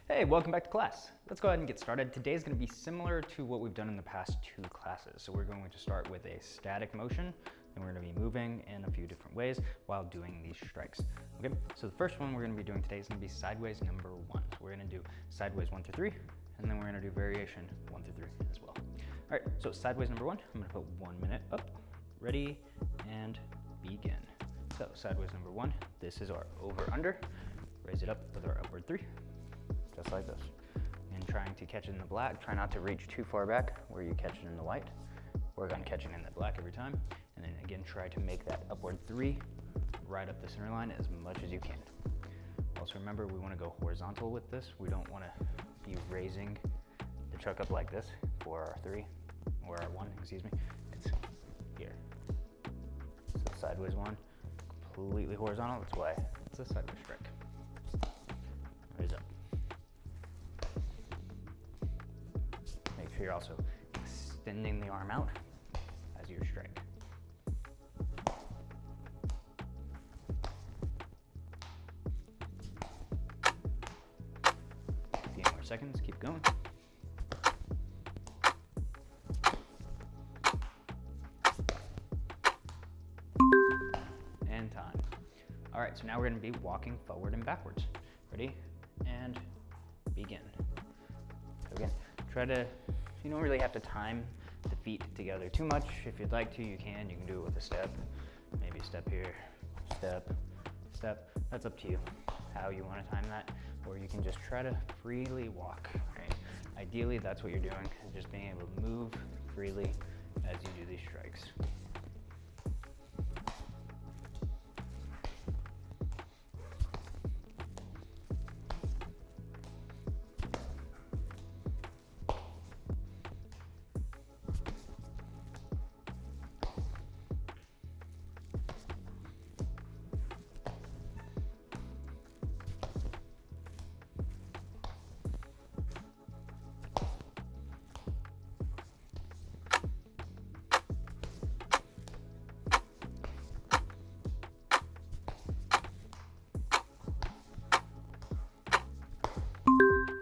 Hey, welcome back to class. Let's go ahead and get started. Today's going to be similar to what we've done in the past two classes. So we're going to start with a static motion, and we're going to be moving in a few different ways while doing these strikes. Okay, so the first one we're going to be doing today is going to be sideways number 1. So we're going to do sideways 1 through 3, and then we're going to do variation 1 through 3 as well. All right, so sideways number 1, I'm going to put 1 minute up, ready, and begin. So sideways number 1, this is our over under. Raise it up with our upward 3, just like this. And trying to catch it in the black, try not to reach too far back where you catch it in the white. Work on catching in the black every time. And then again, try to make that upward 3 right up the center line as much as you can. Also remember, we want to go horizontal with this. We don't want to be raising the chuck up like this for our 3, or our 1, excuse me. It's here. So sideways 1, completely horizontal. That's why it's a sideways strike. Raise up. Make sure you're also extending the arm out as you strike. A few more seconds, keep going. And time. All right, so now we're going to be walking forward and backwards. Ready? And begin. So again, try to, you don't really have to time the feet together too much. If you'd like to, you can do it with a step. Maybe step here, step, step. That's up to you, how you want to time that. Or you can just try to freely walk, right? Ideally, that's what you're doing, is just being able to move freely as you do these strikes.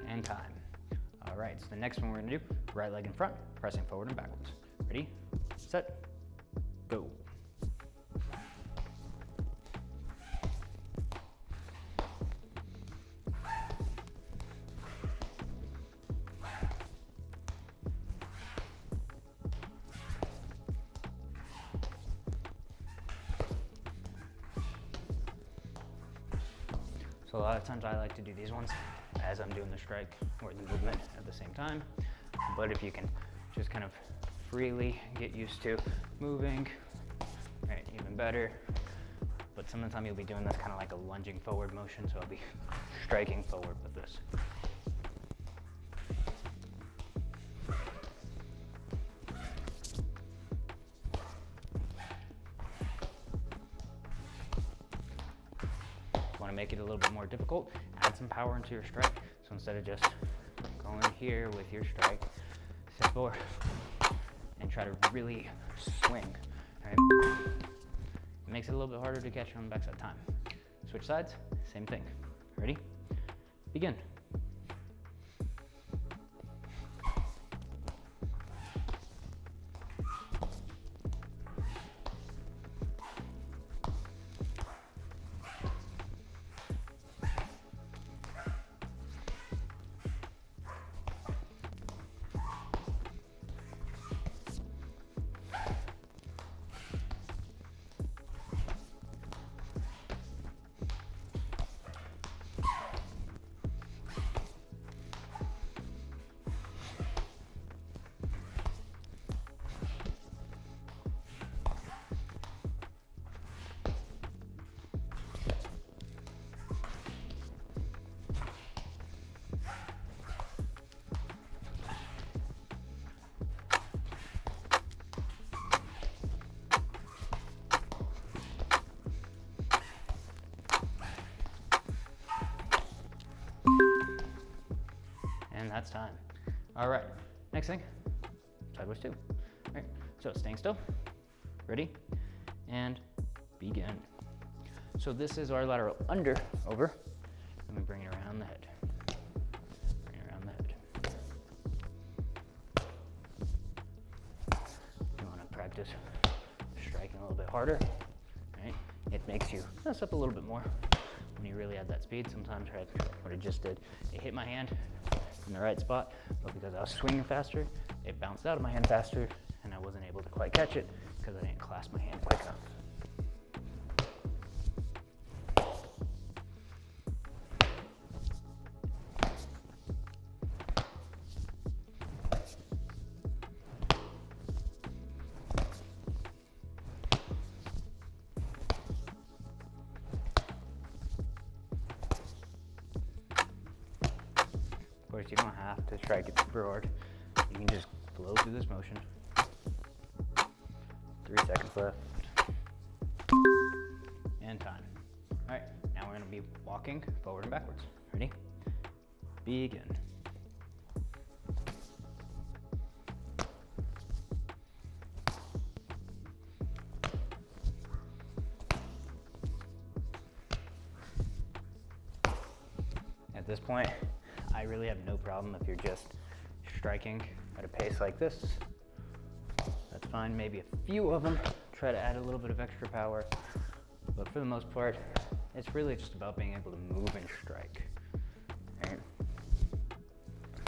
And time. All right, so the next one we're gonna do, right leg in front, pressing forward and backwards. Ready, set, go. So a lot of times I like to do these ones as I'm doing the strike or the movement at the same time. But if you can just kind of freely get used to moving, right, even better. But some of the time you'll be doing this kind of like a lunging forward motion, so I'll be striking forward with this. Want to make it a little bit more difficult, add some power into your strike. So instead of just going here with your strike, step forward and try to really swing. Right? It makes it a little bit harder to catch on the backside time. Switch sides, same thing. Ready? Begin. And that's time. All right, next thing, sideways 2. All right, so staying still, ready, and begin. So this is our lateral under, over, and we bring it around the head. just striking a little bit harder, right? It makes you mess up a little bit more when you really add that speed. Sometimes, right, what I just did, it hit my hand in the right spot, but because I was swinging faster, it bounced out of my hand faster, and I wasn't able to quite catch it because I didn't clasp my hand quick enough. Of course, you don't have to strike it super hard. You can just flow through this motion. 3 seconds left. And time. All right, now we're gonna be walking forward and backwards. Ready? Begin. At this point, I really have no problem if you're just striking at a pace like this. That's fine. Maybe a few of them try to add a little bit of extra power, but for the most part, it's really just about being able to move and strike. Right?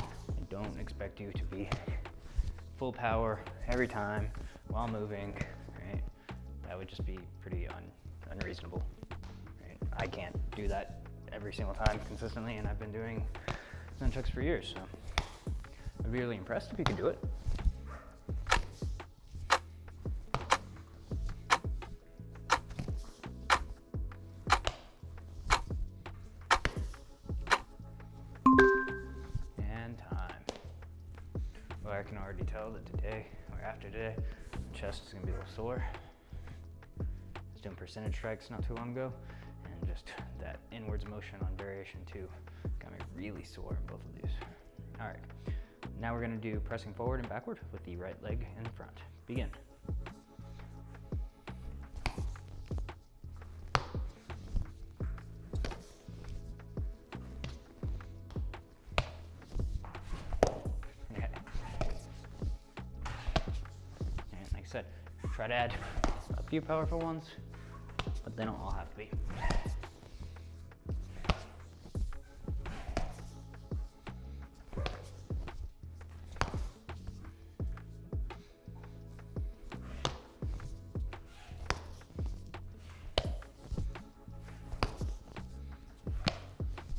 I don't expect you to be full power every time while moving. Right? That would just be pretty unreasonable. Right? I can't do that every single time consistently, and I've been doing nunchucks for years, so I'd be really impressed if you could do it. And time. Well, I can already tell that today, or after today, the chest is gonna be a little sore. I was doing percentage strikes not too long ago, and just that inwards motion on variation 2 got me really sore in both of these. All right, now we're gonna do pressing forward and backward with the right leg in front. Begin. Okay. And like I said, try to add a few powerful ones, but they don't all have to be.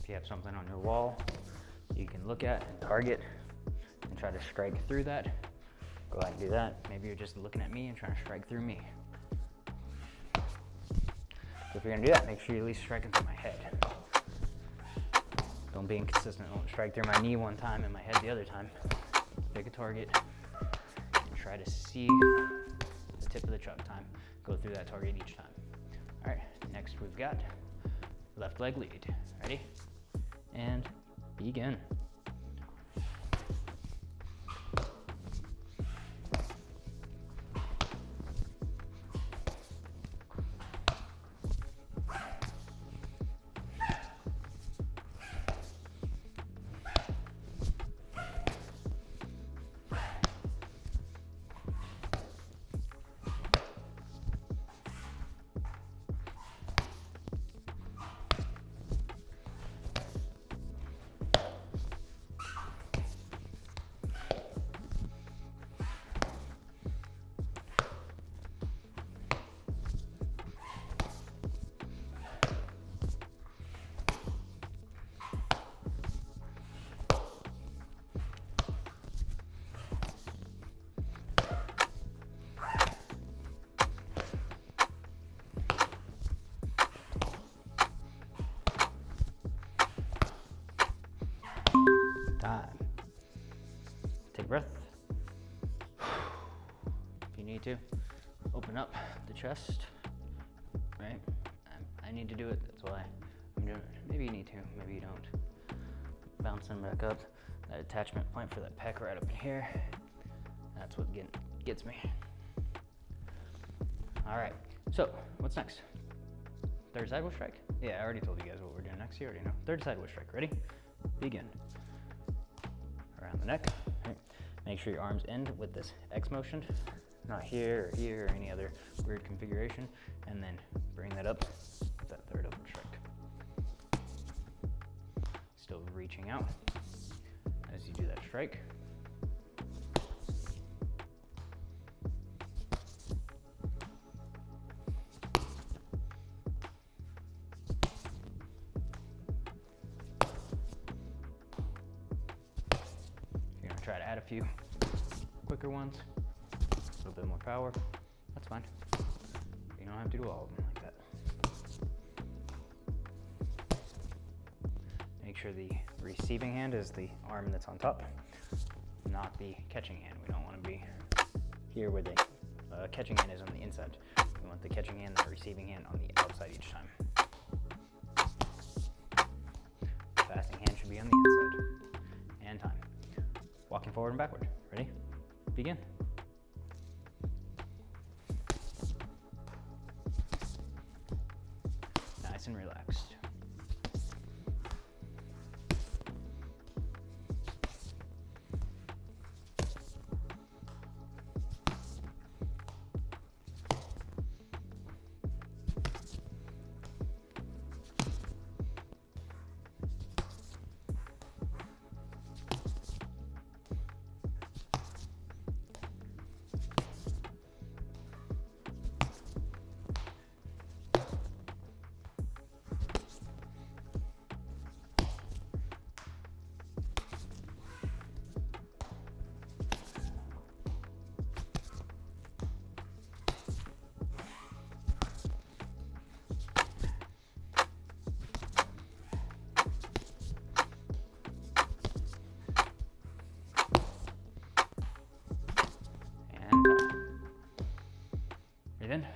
If you have something on your wall you can look at and target and try to strike through that, go ahead and do that. Maybe you're just looking at me and trying to strike through me. So if you're gonna do that, make sure you at least strike through my head. Don't be inconsistent. Don't strike through my knee one time and my head the other time. Pick a target and try to see the tip of the chuck time. Go through that target each time. All right, next we've got left leg lead. Ready? And begin. Time. Take a breath. If you need to, open up the chest, right? I need to do it, that's why I'm doing it. Maybe you need to, maybe you don't. Bouncing back up. That attachment point for that pec right up in here. That's what gets me. All right, so what's next? Third sideways strike? Yeah, I already told you guys what we're doing next. You already know. Third sideways strike, ready? Begin. Around the neck, right? Make sure your arms end with this X motion, not here or here or any other weird configuration, and then bring that up with that third open strike. Still reaching out as you do that strike. You're gonna try to add a few quicker ones, a little bit more power. That's fine. You don't have to do all of them like that. Make sure the receiving hand is the arm that's on top, not the catching hand. We don't want to be here where the catching hand is on the inside. We want the catching hand and the receiving hand on the outside each time. Passing hand should be on the inside. And time. Walking forward and backward. Ready? Begin. Nice and relaxed. Breathe in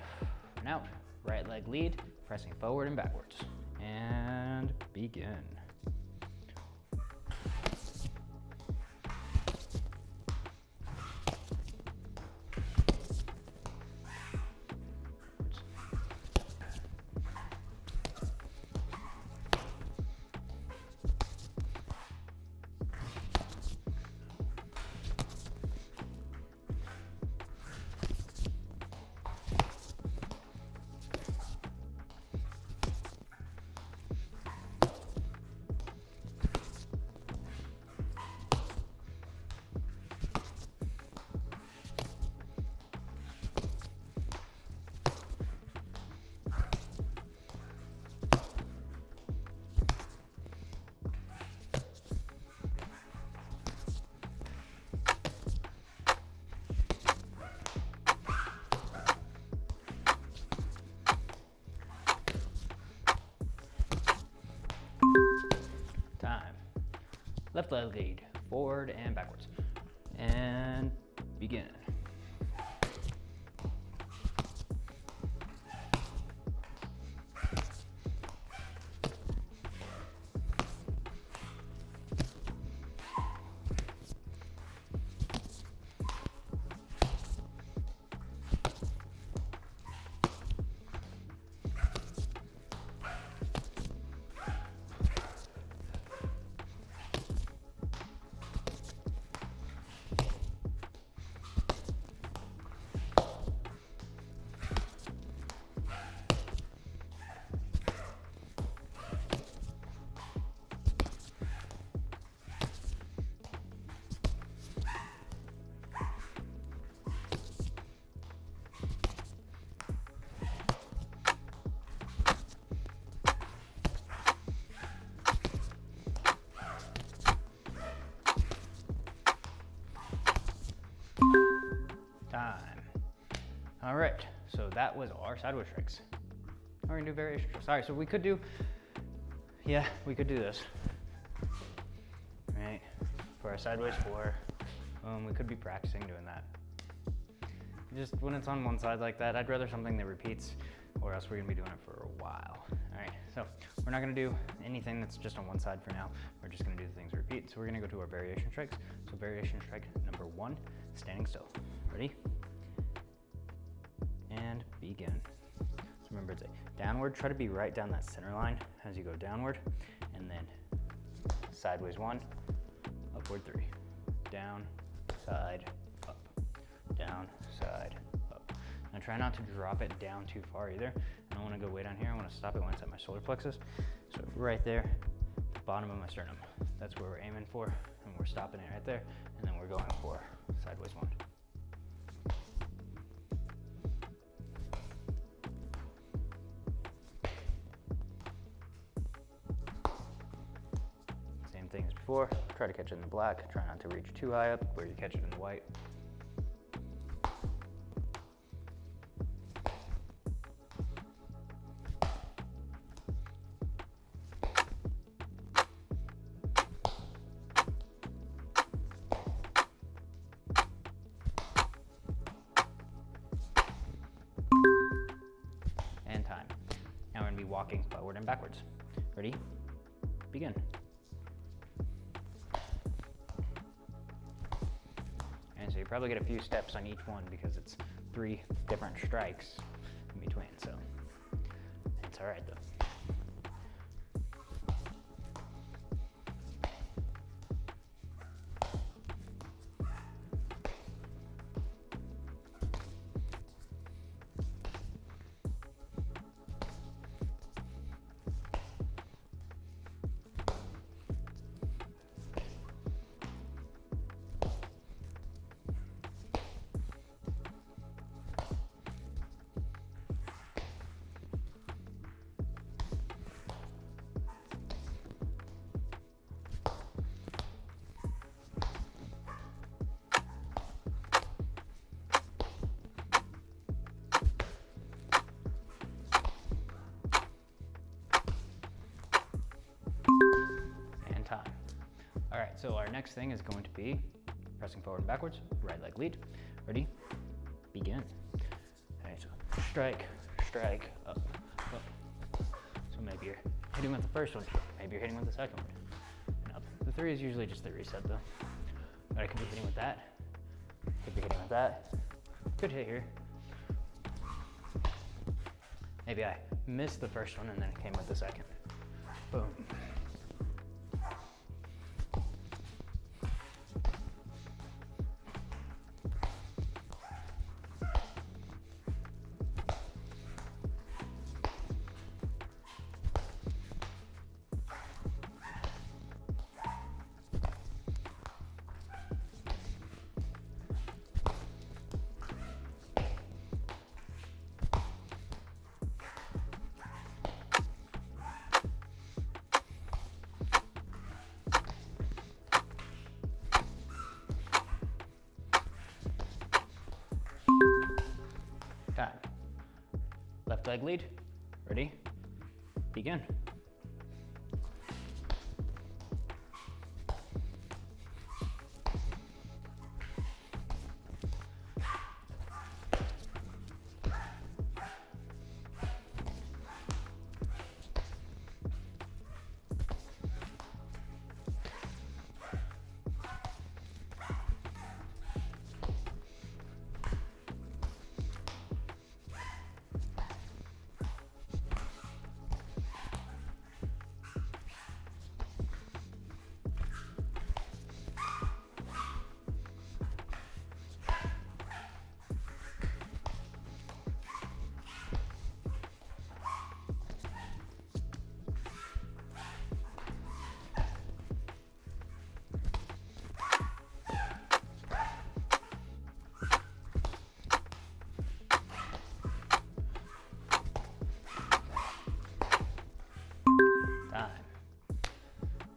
and out. Right leg lead, pressing forward and backwards. And begin. Time. Left leg lead, forward and backwards. And begin. Time. All right, so that was our sideways strikes. Now we're gonna do variation strikes. Sorry, so we could do this. Right, for our sideways four. We could be practicing doing that. Just when it's on one side like that, I'd rather something that repeats, or else we're gonna be doing it for a while. All right, so we're not gonna do anything that's just on one side for now. We're just gonna do the things that repeat. So we're gonna go to our variation strikes. So variation strike number 1, standing still. Ready? And begin. So remember, it's a downward. Try to be right down that center line as you go downward, and then sideways 1, upward 3, down, side, up, down, side, up. And try not to drop it down too far either. I don't want to go way down here. I want to stop it when it's at my solar plexus. So right there, the bottom of my sternum. That's where we're aiming for, and we're stopping it right there. And then we're going for sideways one. Same thing as before. Try to catch it in the black. Try not to reach too high up where you catch it in the white. And time. Now we're going to be walking forward and backwards. Ready? Begin. And so you probably get a few steps on each one because it's 3 different strikes in between, so it's all right though. And time. All right, so our next thing is going to be pressing forward and backwards, right leg lead. Ready? Begin. All right, so strike, strike, up, up. So maybe you're hitting with the first one, maybe you're hitting with the second one, and up. The 3 is usually just the reset though. But I could be hitting with that, could be hitting with that, could hit here. Maybe I missed the first one and then it came with the second. Boom. Time. Left leg lead. Ready? Begin.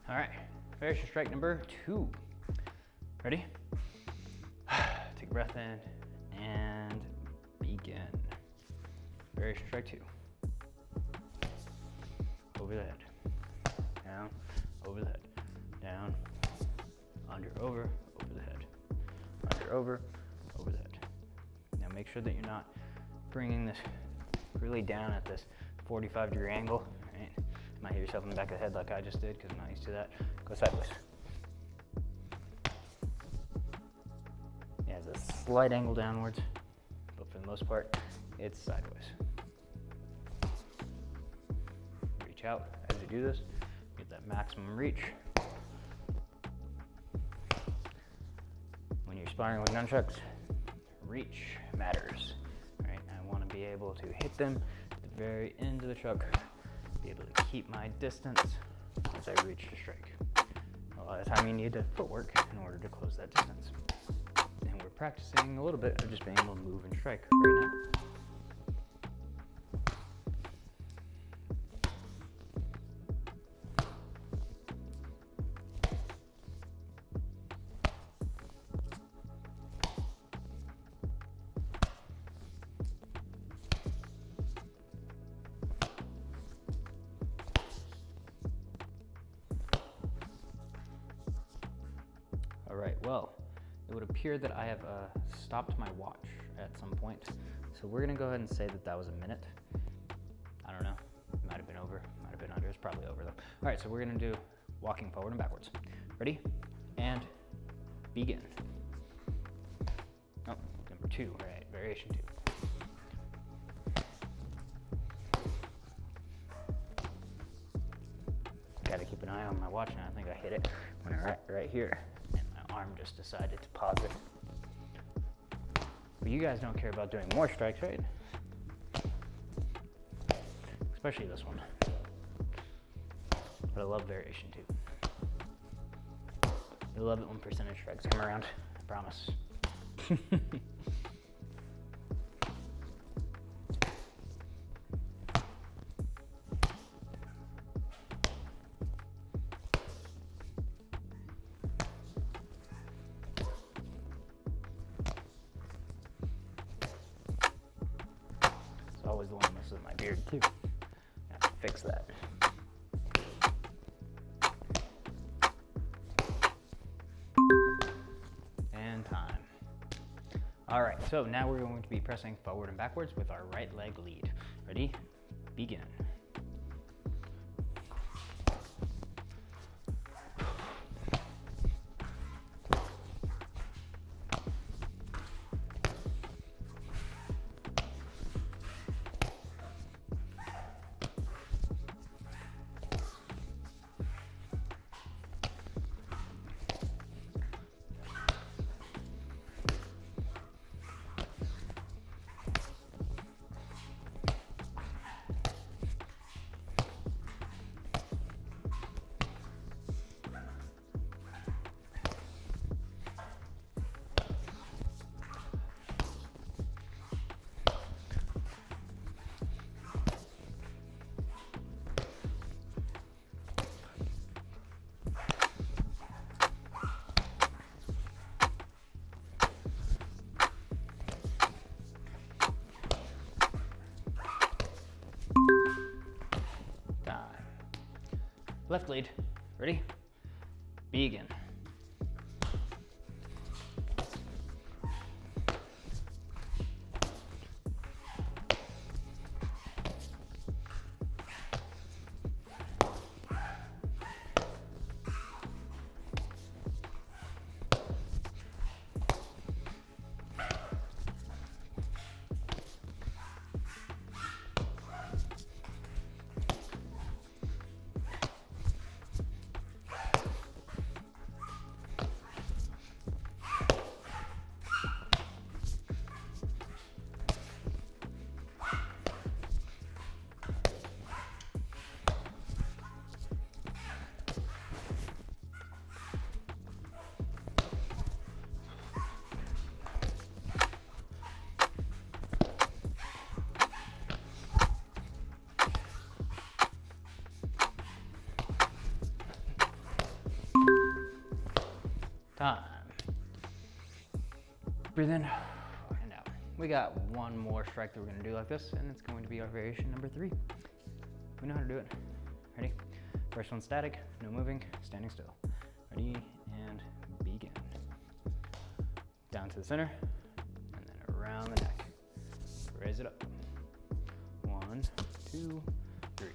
All right, finish strike number 2. Ready? Take a breath in and begin. Finish strike 2. Over the head, down, over the head, down, under, over the head, under, over the head. Now make sure that you're not bringing this really down at this 45-degree angle, right? You might hit yourself in the back of the head like I just did because I'm not used to that. Go sideways. Yeah, it's a slight angle downwards, but for the most part, it's sideways. Reach out as you do this, get that maximum reach. When you're sparring with nunchucks, reach matters. All right, I want to be able to hit them at the very end of the truck, be able to keep my distance as I reach the strike. A lot of the time you need to footwork in order to close that distance. And we're practicing a little bit of just being able to move and strike right now. All right, well, it would appear that I have stopped my watch at some point. So we're gonna go ahead and say that that was a minute. I don't know, might have been over, might have been under, it's probably over though. All right, so we're gonna do walking forward and backwards. Ready? And begin. Oh, number 2, right, variation 2. Gotta keep an eye on my watch now. I think I hit it when I right here. And my arm just decided to pause it. But you guys don't care about doing more strikes, right? Especially this one. But I love variation 2. I love it when percentage strikes come around, I promise. Always the one that messes with my beard too. I have to fix that. And time. All right, so now we're going to be pressing forward and backwards with our right leg lead. Ready? Begin. Left lead. Ready? Begin. Time. Breathe in and out. We got one more strike that we're gonna do like this, and it's going to be our variation number 3. We know how to do it. Ready? First one static, no moving, standing still. Ready, and begin. Down to the center, and then around the neck. Raise it up. 1, 2, 3.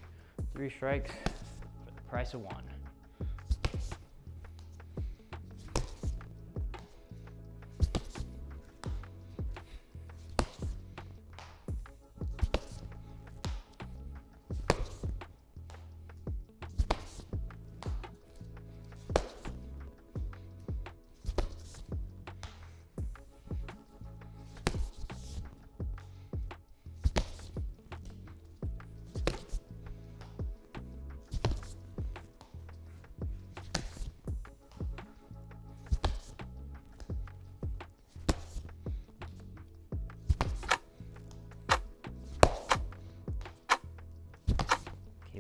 3 strikes for the price of 1.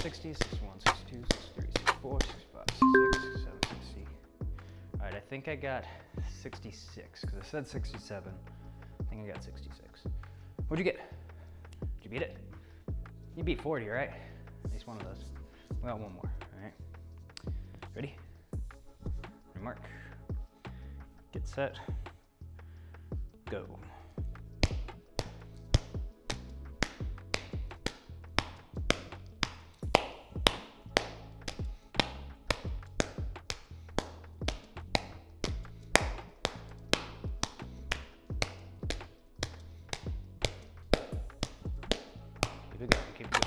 60, 61, 62, 63, 64, 65, 66, 67, 60. All right, I think I got 66, because I said 67. I think I got 66. What'd you get? Did you beat it? You beat 40, right? At least one of those. We got one more, all right? Ready? Mark. Get set. Go. Keep it going, keep it going.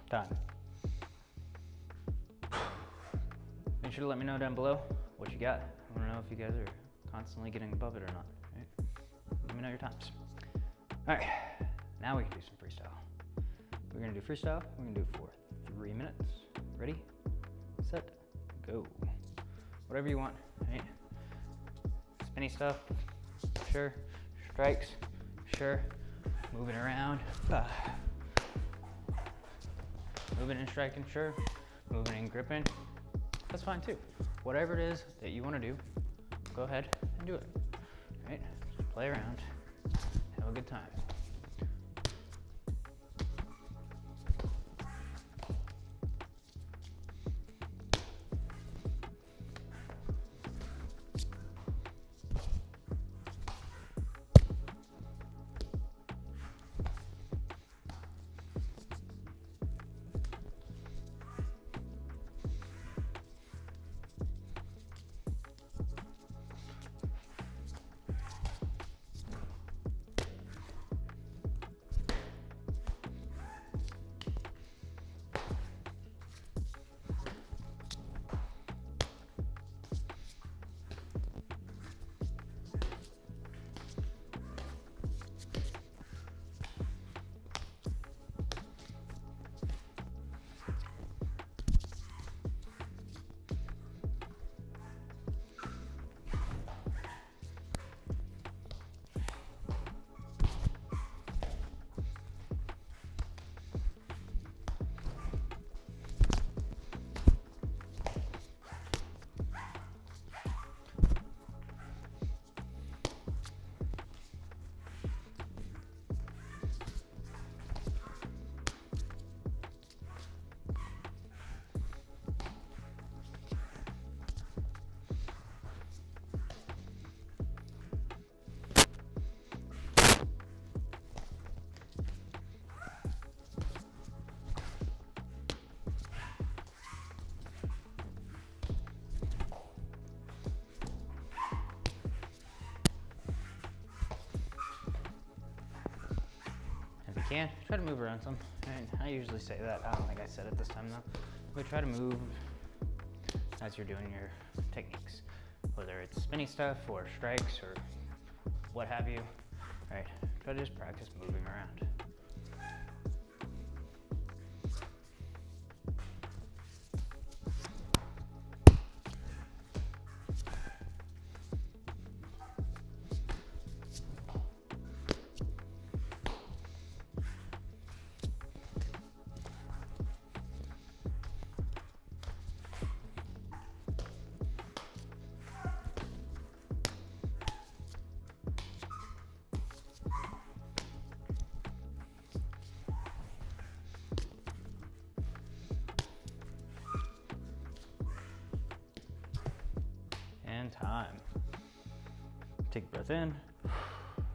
Time. Make sure to let me know down below what you got. I want to know if you guys are constantly getting above it or not. Right? Let me know your times. All right, now we can do some freestyle. We're gonna do freestyle. We're gonna do it for 3 minutes. Ready, set, go. Whatever you want, right? Spinny stuff, sure. Strikes, sure. Moving around. Moving and striking, sure. Moving and gripping, that's fine too. Whatever it is that you want to do, go ahead and do it. Right? Just play around, have a good time. Can try to move around some. And I usually say that. I don't think I said it this time though. But try to move as you're doing your techniques, whether it's spinny stuff or strikes or what have you. All right, try to just practice moving around. Time. Take a breath in,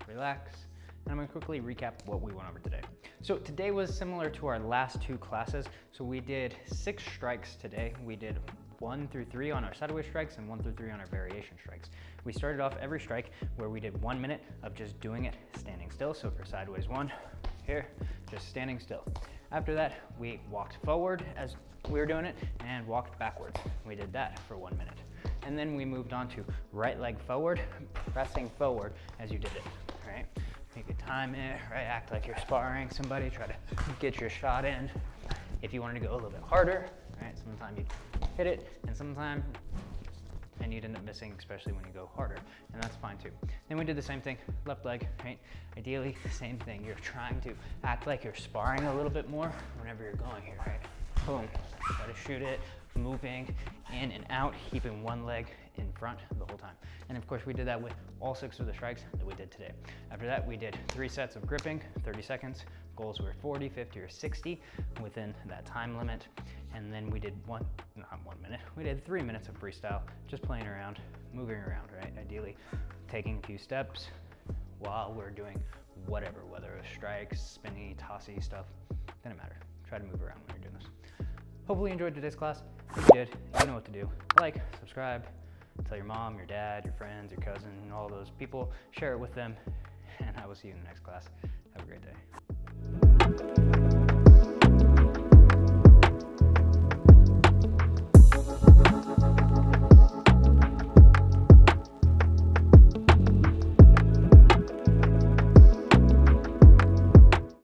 relax, and I'm going to quickly recap what we went over today. So today was similar to our last two classes. So we did 6 strikes today. We did 1 through 3 on our sideways strikes and 1 through 3 on our variation strikes. We started off every strike where we did 1 minute of just doing it standing still. So for sideways 1, here, just standing still. After that, we walked forward as we were doing it and walked backwards. We did that for 1 minute. And then we moved on to right leg forward, pressing forward as you did it, right? Take your time in, right? Act like you're sparring somebody, try to get your shot in. If you wanted to go a little bit harder, right? Sometimes you hit it, and sometimes and you'd end up missing, especially when you go harder, and that's fine too. Then we did the same thing, left leg, right? Ideally, the same thing. You're trying to act like you're sparring a little bit more whenever you're going here, right? Boom, try to shoot it, moving in and out, keeping one leg in front the whole time. And of course, we did that with all 6 of the strikes that we did today. After that, we did 3 sets of gripping, 30 seconds. Goals were 40, 50, or 60 within that time limit. And then we did not 1 minute, we did 3 minutes of freestyle, just playing around, moving around, right? Ideally, taking a few steps while we're doing whatever, whether it's strikes, spinny, tossy stuff, doesn't matter. Try to move around when you're doing this. Hopefully you enjoyed today's class. If you did, you know what to do. Like, subscribe, tell your mom, your dad, your friends, your cousin, all those people. Share it with them, and I will see you in the next class. Have a great day.